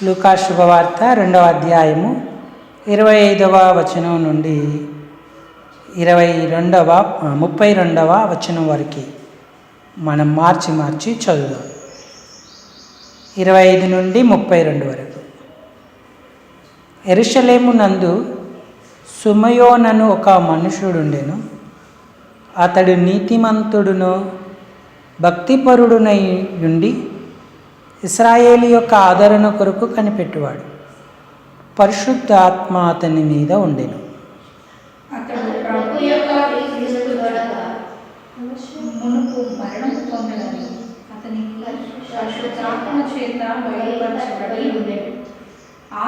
లూకా శుభవార్త 2వ అధ్యాయము 25వ వచనం నుండి 32వ వచనం వరకు మనం మార్చి చదువుదాం. 25 నుండి 32 వరకు. యెరూషలేము నందు సుమయోనను ఒక మనుషుడుండెను. అతడు నీతిమంతుడును భక్తిపరుడునై ఉండి ఇశ్రాయేలు యొక్క ఆదరణ కొరకు కనిపెట్టువాడు. పరిశుద్ధ ఆత్మ అతని మీద ఉండెను. అతడు ప్రభు యొక్క క్రీస్తు ద్వారా మునుపు మరణం పొందలని అతనికి పరిశుద్ధాత్మ చేత బయలుపరచబడి ఉండెను.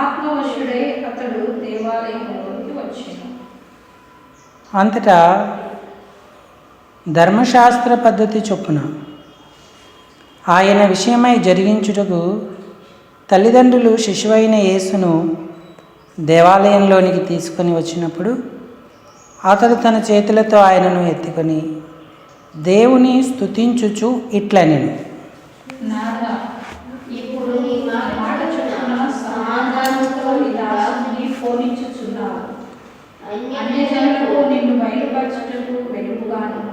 ఆత్మవశుడే అతడు దేవాలయంలోకి వచ్చెను. అంతటా ధర్మశాస్త్ర పద్ధతి చొప్పున ఆయన విషయమై జరిగించుటకు తల్లిదండ్రులు శిశువైన యేసును దేవాలయంలోనికి తీసుకొని వచ్చినప్పుడు అతడు తన చేతులతో ఆయనను ఎత్తుకొని దేవుని స్తుతించుచు ఇట్లనెను. నాథా, ఇప్పుడు నీ మాట చొప్పున సమాధానంతో నీ దాసుని పోనిచ్చుచున్నావు. అన్యజనులకు నిన్ను బయలుపరచుటకు వెలుగుగాను,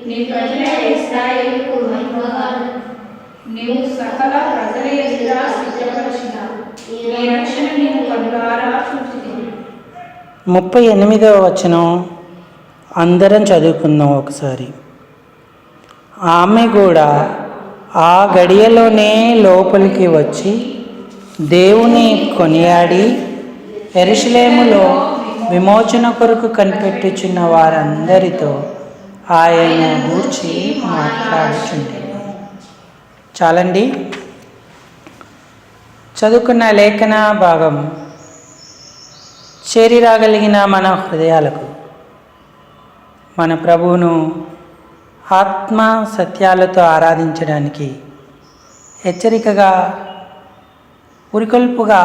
నీ ప్రజలైన ఇశ్రాయేలుకు మహిమగాను నీవు సకల ప్రజల ఎదుట సిద్ధపరిచిన నీ రక్షణ నీవు కనులారా చూచితివి. 38వ వచనం అందరం చదువుకుందాం ఒకసారి. ఆమె కూడా ఆ గడియలోనే లోపలికి వచ్చి దేవుని కొనియాడి యెరూషలేములో విమోచన కొరకు కనిపెట్టుచున్న వారందరితో ఆయన గూర్చి మాట్లాడుచుండెను. చాలండి. చదువుకున్న లేఖన భాగం చేరిరాగలిగిన మన హృదయాలకు మన ప్రభువును ఆత్మ సత్యాలతో ఆరాధించడానికి హెచ్చరికగా, ఉరికొల్పుగా,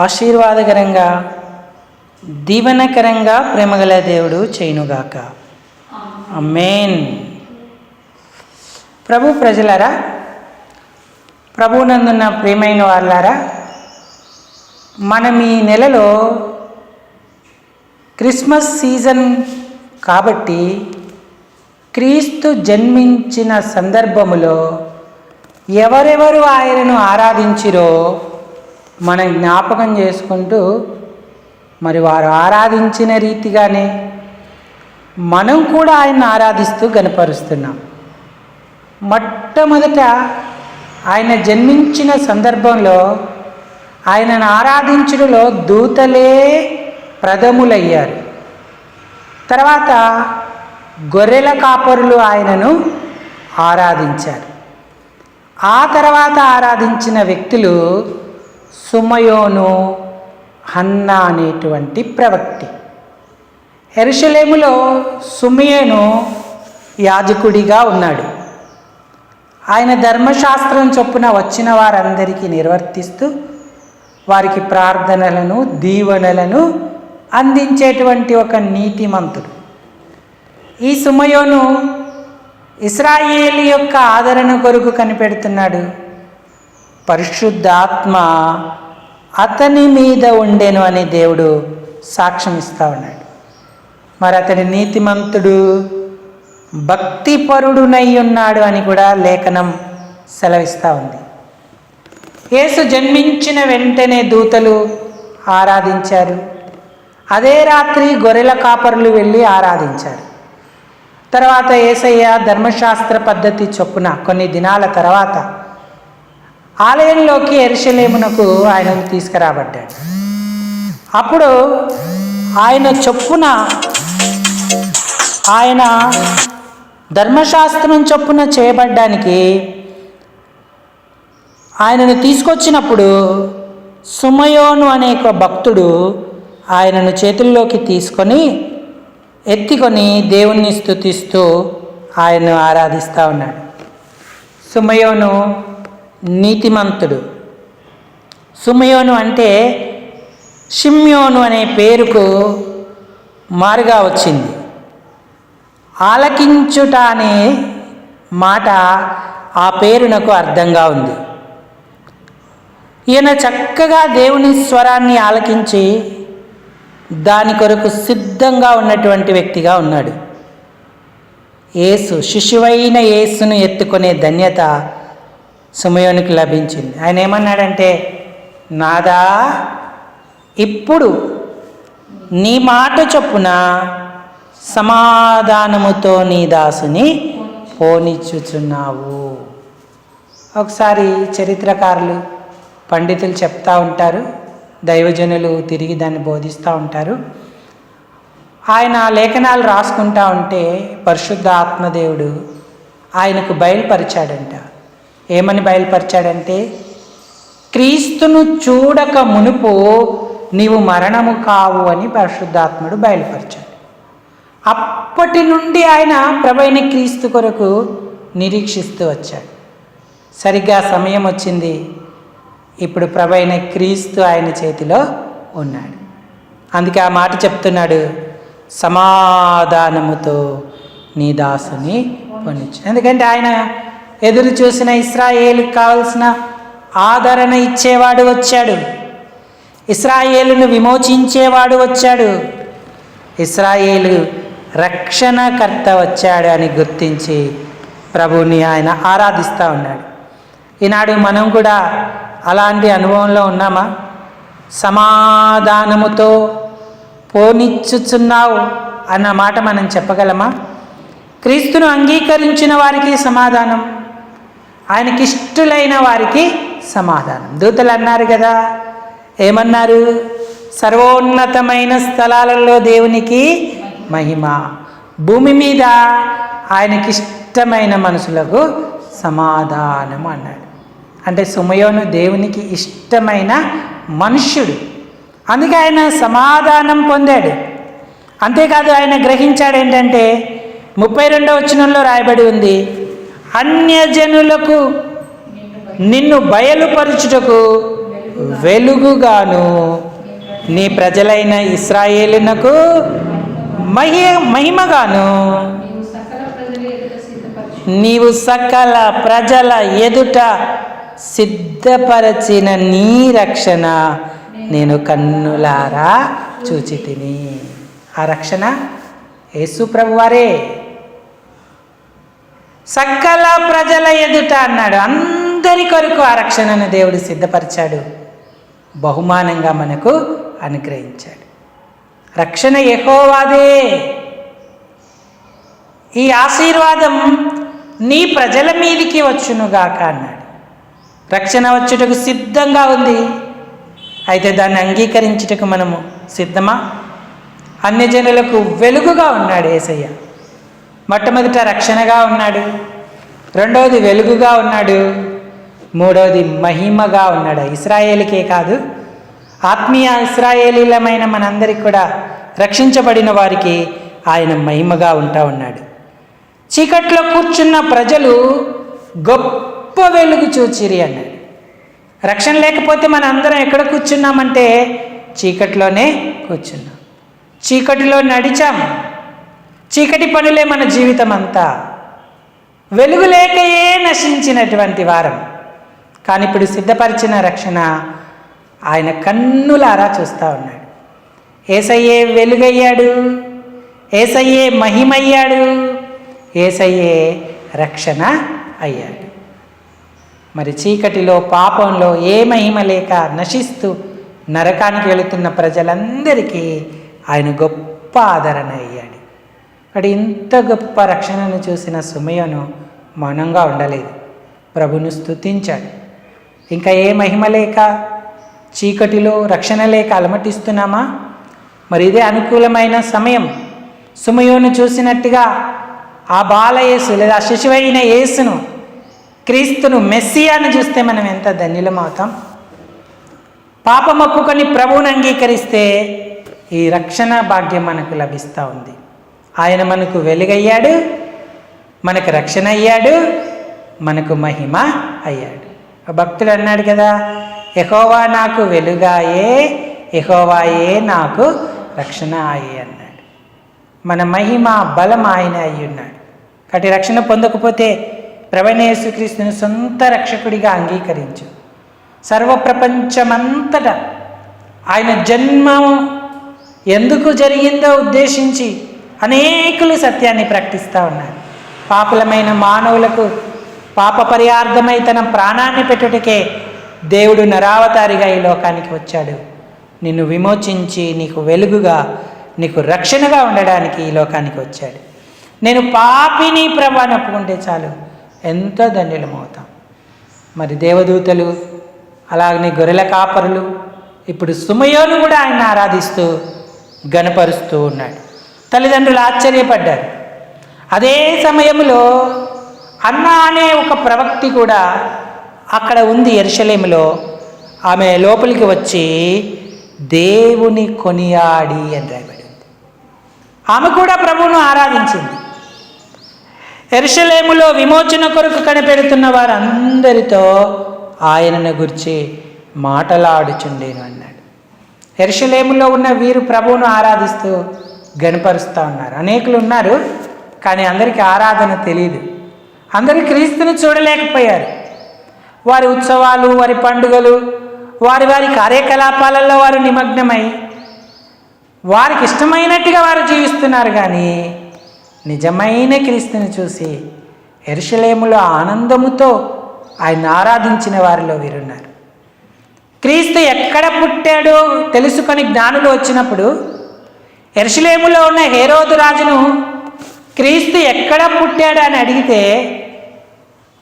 ఆశీర్వాదకరంగా, దీవెనకరంగా ప్రేమగల దేవుడు చేయునుగాక. ఆమేన్. ప్రభు ప్రజలారా, ప్రభువునందున్న ప్రియమైన వాళ్ళారా, మనం ఈ నెలలో క్రిస్మస్ సీజన్ కాబట్టి క్రీస్తు జన్మించిన సందర్భములో ఎవరెవరు ఆయనను ఆరాధించిరో మనం జ్ఞాపకం చేసుకుంటూ మరి వారు ఆరాధించిన రీతిగానే మనం కూడా ఆయన్ని ఆరాధిస్తూ గణపరుస్తున్నాం. మొట్టమొదట ఆయన జన్మించిన సందర్భంలో ఆయనను ఆరాధించుటలో దూతలే ప్రథములయ్యారు. తర్వాత గొర్రెల కాపరులు ఆయనను ఆరాధించారు. ఆ తర్వాత ఆరాధించిన వ్యక్తులు సుమయోను, హన్నా అనేటువంటి ప్రవక్తి. యెరూషలేములో సుమయోను యాజకుడిగా ఉన్నాడు. ఆయన ధర్మశాస్త్రం చొప్పున వచ్చిన వారందరికీ నిర్వర్తిస్తూ వారికి ప్రార్థనలను, దీవెనలను అందించేటువంటి ఒక నీతిమంతుడు. ఈ సుమయోను ఇశ్రాయేలు యొక్క ఆదరణ కొరకు కనిపెడుతున్నాడు. పరిశుద్ధాత్మ అతని మీద ఉండెను అని దేవుడు సాక్ష్యం ఇస్తూ ఉన్నాడు. మరి అతడి నీతిమంతుడు, భక్తిపరుడునై ఉన్నాడు అని కూడా లేఖనం సెలవిస్తూ ఉంది. యేసు జన్మించిన వెంటనే దూతలు ఆరాధించారు. అదే రాత్రి గొర్రెల కాపరులు వెళ్ళి ఆరాధించారు. తర్వాత యేసయ్య ధర్మశాస్త్ర పద్ధతి చొప్పున కొన్ని దినాల తర్వాత ఆలయంలోకి యెరూషలేమునకు ఆయనను తీసుకురాబడ్డాడు. అప్పుడు ఆయన చొప్పున, ఆయన ధర్మశాస్త్రం చొప్పున చేయబడ్డానికి ఆయనను తీసుకొచ్చినప్పుడు సుమయోను అనే ఒక భక్తుడు ఆయనను చేతుల్లోకి తీసుకొని ఎత్తుకొని దేవుణ్ణి స్తుతిస్తూ ఆయన్ను ఆరాధిస్తూ ఉన్నాడు. సుమయోను నీతిమంతుడు. సుమయోను అంటే షిమ్యోను అనే పేరుకు మారుగా వచ్చింది. ఆలకించుట అనే మాట ఆ పేరునకు అర్థంగా ఉంది. ఈయన చక్కగా దేవుని స్వరాన్ని ఆలకించి దాని కొరకు సిద్ధంగా ఉన్నటువంటి వ్యక్తిగా ఉన్నాడు. యేసు, శిశువైన యేసును ఎత్తుకునే ధన్యత సిమెయోనుకు లభించింది. ఆయన ఏమన్నాడంటే, నాదా, ఇప్పుడు నీ మాట చొప్పున సమాధానముతో నీ దాసుని పోనిచ్చుచున్నావు. ఒకసారి చరిత్రకారులు, పండితులు చెప్తూ ఉంటారు, దైవజనులు తిరిగి దాన్ని బోధిస్తూ ఉంటారు. ఆయన లేఖనాలు రాసుకుంటా ఉంటే పరిశుద్ధ ఆత్మదేవుడు ఆయనకు బయలుపరిచాడంట. ఏమని బయలుపరిచాడంటే, క్రీస్తును చూడక మునుపు నీవు మరణము కావు అని పరిశుద్ధాత్ముడు బయలుపరిచాడు. అప్పటి నుండి ఆయన ప్రభువైన క్రీస్తు కొరకు నిరీక్షిస్తూ వచ్చాడు. సరిగ్గా సమయం వచ్చింది, ఇప్పుడు ప్రభువైన క్రీస్తు ఆయన చేతిలో ఉన్నాడు. అందుకే ఆ మాట చెప్తున్నాడు, సమాధానముతో నీ దాసుని పొనిచ్చు. ఎందుకంటే ఆయన ఎదురు చూసిన ఇశ్రాయేలుకు కావలసిన ఆదరణ ఇచ్చేవాడు వచ్చాడు, ఇశ్రాయేలును విమోచించేవాడు వచ్చాడు, ఇశ్రాయేలు రక్షణకర్త వచ్చాడు అని గుర్తించి ప్రభువుని ఆయన ఆరాధిస్తూ ఉన్నాడు. ఈనాడు మనం కూడా అలాంటి అనుభవంలో ఉన్నామా? సమాధానముతో పోనిచ్చుచున్నావు అన్న మాట మనం చెప్పగలమా? క్రీస్తును అంగీకరించిన వారికి సమాధానం, ఆయనకిష్టులైన వారికి సమాధానం. దూతలు అన్నారు కదా, ఏమన్నారు? సర్వోన్నతమైన స్థలాలలో దేవునికి మహిమ, భూమి మీద ఆయనకిష్టమైన మనుషులకు సమాధానం అన్నాడు. అంటే సిమెయోను దేవునికి ఇష్టమైన మనుష్యుడు, అందుకే ఆయన సమాధానం పొందాడు. అంతేకాదు ఆయన గ్రహించాడు ఏంటంటే 32వ వచనంలో రాయబడి ఉంది, అన్యజనులకు నిన్ను బయలుపరచుటకు వెలుగుగాను నీ ప్రజలైన ఇశ్రాయేలునకు మహిమగాను నీవు సకల ప్రజల ఎదుట సిద్ధపరచిన నీ రక్షణ నేను కన్నులారా చూచి తిని. ఆ రక్షణ యేసు ప్రభువారే. సకల ప్రజల ఎదుట అన్నాడు, అందరి కొరకు ఆ రక్షణను దేవుడు సిద్ధపరిచాడు, బహుమానంగా మనకు అనుగ్రహించాడు. రక్షణ యెహోవాదే. ఈ ఆశీర్వాదం నీ ప్రజల మీదికి వచ్చునుగాక అన్నాడు. రక్షణ వచ్చుటకు సిద్ధంగా ఉంది, అయితే దాన్ని అంగీకరించుటకు మనము సిద్ధమా? అన్యజనులకు వెలుగుగా ఉన్నాడు యేసయ్య. మొట్టమొదట రక్షణగా ఉన్నాడు, రెండవది వెలుగుగా ఉన్నాడు, మూడవది మహిమగా ఉన్నాడు. ఇశ్రాయేలుకే కాదు, ఆత్మీయ ఇశ్రాయేలీలమైన మనందరికి కూడా, రక్షించబడిన వారికి ఆయన మహిమగా ఉంటా ఉన్నాడు. చీకట్లో కూర్చున్న ప్రజలు గొప్ప వెలుగు చూచిరి అన్నాడు. రక్షణ లేకపోతే మన అందరం ఎక్కడ కూర్చున్నామంటే చీకటిలోనే కూర్చున్నాం, చీకటిలో నడిచాం, చీకటి పనులే మన జీవితం అంతా. వెలుగు లేకయే నశించినటువంటి వారం. కానీ ఇప్పుడు సిద్ధపరిచిన రక్షణ ఆయన కన్నులారా చూస్తూ ఉన్నాడు. యేసయ్యే వెలుగయ్యాడు, యేసయ్యే మహిమయ్యాడు, యేసయ్యే రక్షణ అయ్యాడు. మరి చీకటిలో పాపంలో ఏ మహిమ లేక నశిస్తూ నరకానికి వెళుతున్న ప్రజలందరికీ ఆయన గొప్ప ఆదరణ అయ్యాడు. అక్కడ ఇంత గొప్ప రక్షణను చూసిన సిమెయోను మౌనంగా ఉండలేదు, ప్రభును స్తుతించాడు. ఇంకా ఏ మహిమ లేక చీకటిలో రక్షణ లేక అలమటిస్తున్నామా? మరి ఇదే అనుకూలమైన సమయం. సిమెయోను చూసినట్టుగా ఆ బాలయేసు లేదా శిశువైన యేసును, క్రీస్తును, మెస్సియాను చూస్తే మనం ఎంత ధన్యులం అవుతాం. పాపం ఒప్పుకొని ప్రభువును అంగీకరిస్తే ఈ రక్షణ భాగ్యం మనకు లభిస్తూ ఉంది. ఆయన మనకు వెలుగయ్యాడు, మనకు రక్షణ అయ్యాడు, మనకు మహిమ అయ్యాడు. భక్తుడు అన్నాడు కదా, యెహోవా నాకు వెలుగాయే, యెహోవాయే నాకు రక్షణ అయ్యే అన్నాడు. మన మహిమ బలం ఆయన అయి ఉన్నాడు. కాబట్టి రక్షణ పొందకపోతే ప్రభువైన యేసుక్రీస్తుని సొంత రక్షకుడిగా అంగీకరించు. సర్వప్రపంచమంతటా ఆయన జన్మ ఎందుకు జరిగిందో ఉద్దేశించి అనేకులు సత్యాన్ని ప్రకటిస్తూ ఉన్నారు. పాపులమైన మానవులకు పాప పరిహార్థమై తన ప్రాణాన్ని పెట్టుటకే దేవుడు నరావతారిగా ఈ లోకానికి వచ్చాడు. నిన్ను విమోచించి నీకు వెలుగుగా, నీకు రక్షణగా ఉండడానికి ఈ లోకానికి వచ్చాడు. నేను పాపిని ప్రభువుని ఒప్పుకుంటే చాలు, ఎంతో ధన్యులమవుతాం. మరి దేవదూతలు, అలాగనే గొర్రెల కాపరులు, ఇప్పుడు సుమయోను కూడా ఆయన ఆరాధిస్తూ గణపరుస్తూ ఉన్నాడు. తల్లిదండ్రులు ఆశ్చర్యపడ్డారు. అదే సమయంలో అన్న అనే ఒక ప్రవక్తి కూడా అక్కడ ఉంది యెరూషలేములో. ఆమె లోపలికి వచ్చి దేవుని కొనియాడి అని రాయబడి ఉంది. ఆమె కూడా ప్రభువును ఆరాధించింది. యెరూషలేములో విమోచన కొరకు కనిపెడుతున్న వారందరితో ఆయనను గురించి మాటలాడుచుండేను అన్నాడు. యెరూషలేములో ఉన్న వీరు ప్రభువును ఆరాధిస్తూ గణపరుస్తూ ఉన్నారు. అనేకులు ఉన్నారు, కానీ అందరికీ ఆరాధన తెలియదు. అందరూ క్రీస్తుని చూడలేకపోయారు. వారి ఉత్సవాలు, వారి పండుగలు, వారి వారి కార్యకలాపాలలో వారు నిమగ్నమై వారికి ఇష్టమైనట్టుగా వారు జీవిస్తున్నారు. కానీ నిజమైన క్రీస్తుని చూసి యెరూషలేములో ఆనందముతో ఆయన ఆరాధించిన వారిలో వీరున్నారు. క్రీస్తు ఎక్కడ పుట్టాడో తెలుసుకొని జ్ఞానులు వచ్చినప్పుడు యెరూషలేములో ఉన్న హేరోదు రాజును క్రీస్తు ఎక్కడ పుట్టాడు అని అడిగితే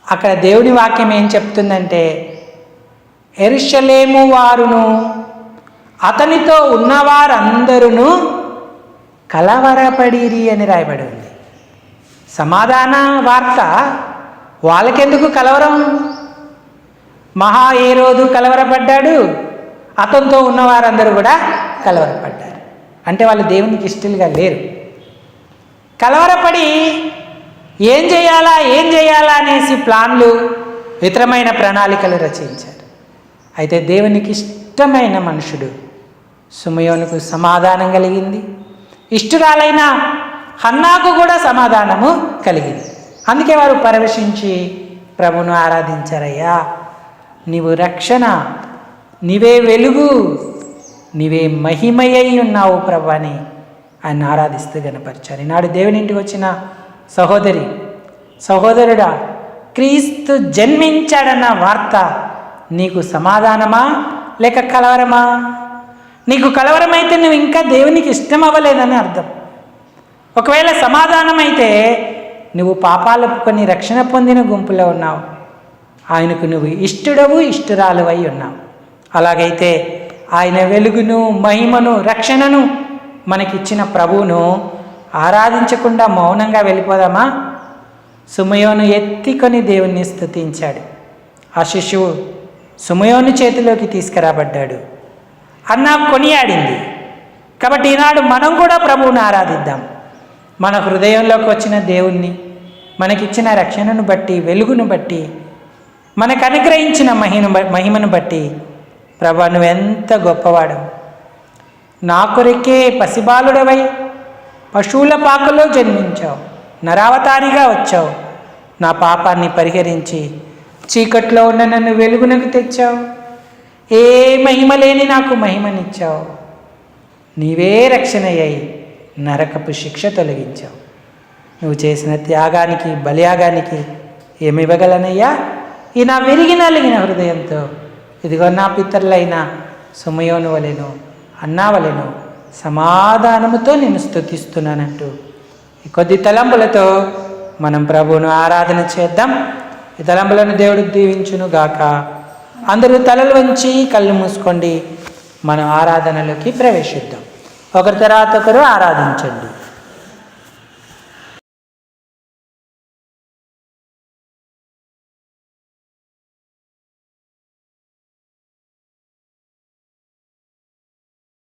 అక్కడ దేవుని వాక్యం ఏం చెప్తుందంటే, యెరూషలేము వారును అతనితో ఉన్నవారందరూ కలవరపడిరి అని రాయబడి ఉంది. సమాధాన వార్త వాళ్ళకెందుకు కలవరం? మహా హేరోదు కలవరపడ్డాడు, అతనితో ఉన్నవారందరూ కూడా కలవరపడ్డారు. అంటే వాళ్ళు దేవునికి ఇష్టలుగా లేరు. కలవరపడి ఏం చేయాలా అనేసి ప్లాన్లు, ఇతరమైన ప్రణాళికలు రచించారు. అయితే దేవునికి ఇష్టమైన మనుషుడు సుమయోనుకు సమాధానం కలిగింది. ఇష్టురాలైన హన్నాకు కూడా సమాధానము కలిగింది. అందుకే వారు పరవశించి ప్రభువును ఆరాధించారయ్యా, నీవు రక్షణ, నీవే వెలుగు, నీవే మహిమయ్యి ఉన్నావు ప్రభు అని ఆయన ఆరాధిస్తూ గణపరిచారు. ఈనాడు దేవుని ఇంటికి వచ్చిన సహోదరుడా, క్రీస్తు జన్మించాడన్న వార్త నీకు సమాధానమా లేక కలవరమా? నీకు కలవరమైతే నువ్వు ఇంకా దేవునికి ఇష్టం అవ్వలేదని అర్థం. ఒకవేళ సమాధానం అయితే నువ్వు పాపాలు కొన్ని రక్షణ పొందిన గుంపులో ఉన్నావు. ఆయనకు నువ్వు ఇష్టడవు, ఇష్టరాలువై ఉన్నావు. అలాగైతే ఆయన వెలుగును, మహిమను, రక్షణను మనకిచ్చిన ప్రభువును ఆరాధించకుండా మౌనంగా వెళ్ళిపోదామా? సుమయోను ఎత్తికొని దేవుణ్ణి స్తుతించాడు. ఆ శిశువు సుమయోను చేతిలోకి తీసుకురాబడ్డాడు. అన్న కొనియాడింది. కాబట్టి ఈనాడు మనం కూడా ప్రభువును ఆరాధిద్దాం. మన హృదయంలోకి వచ్చిన దేవుణ్ణి, మనకిచ్చిన రక్షణను బట్టి, వెలుగును బట్టి, మనకు అనుగ్రహించిన మహిమను బట్టి, ప్రభా నువ్వెంత గొప్పవాడు, నా కొరకే పసిబాలుడవై పశువుల పాకలో జన్మించావు, నరావతారిగా వచ్చావు, నా పాపాన్ని పరిహరించి చీకట్లో ఉన్న నన్ను వెలుగునకు తెచ్చావు, ఏ మహిమ లేని నాకు మహిమనిచ్చావు, నీవే రక్షణయ్యాయి నరకపు శిక్ష తొలగించావు. నువ్వు చేసిన త్యాగానికి, బలియాగానికి ఏమివ్వగలనయ్యా? ఈ నా విరిగి నలిగిన హృదయంతో ఇదిగో నా పితరులైన సుమయోను వలెను, అన్నా వలెను సమాధానముతో నేను స్తుతిస్తున్నానంటూ ఈ కొద్ది తలంపులతో మనం ప్రభువును ఆరాధన చేద్దాం. ఈ తలంపులను దేవుడు దీవించును గాక. అందరూ తలలు వంచి కళ్ళు మూసుకోండి. మనం ఆరాధనలోకి ప్రవేశిద్దాం. ఒకరి తర్వాత ఒకరు ఆరాధించండి.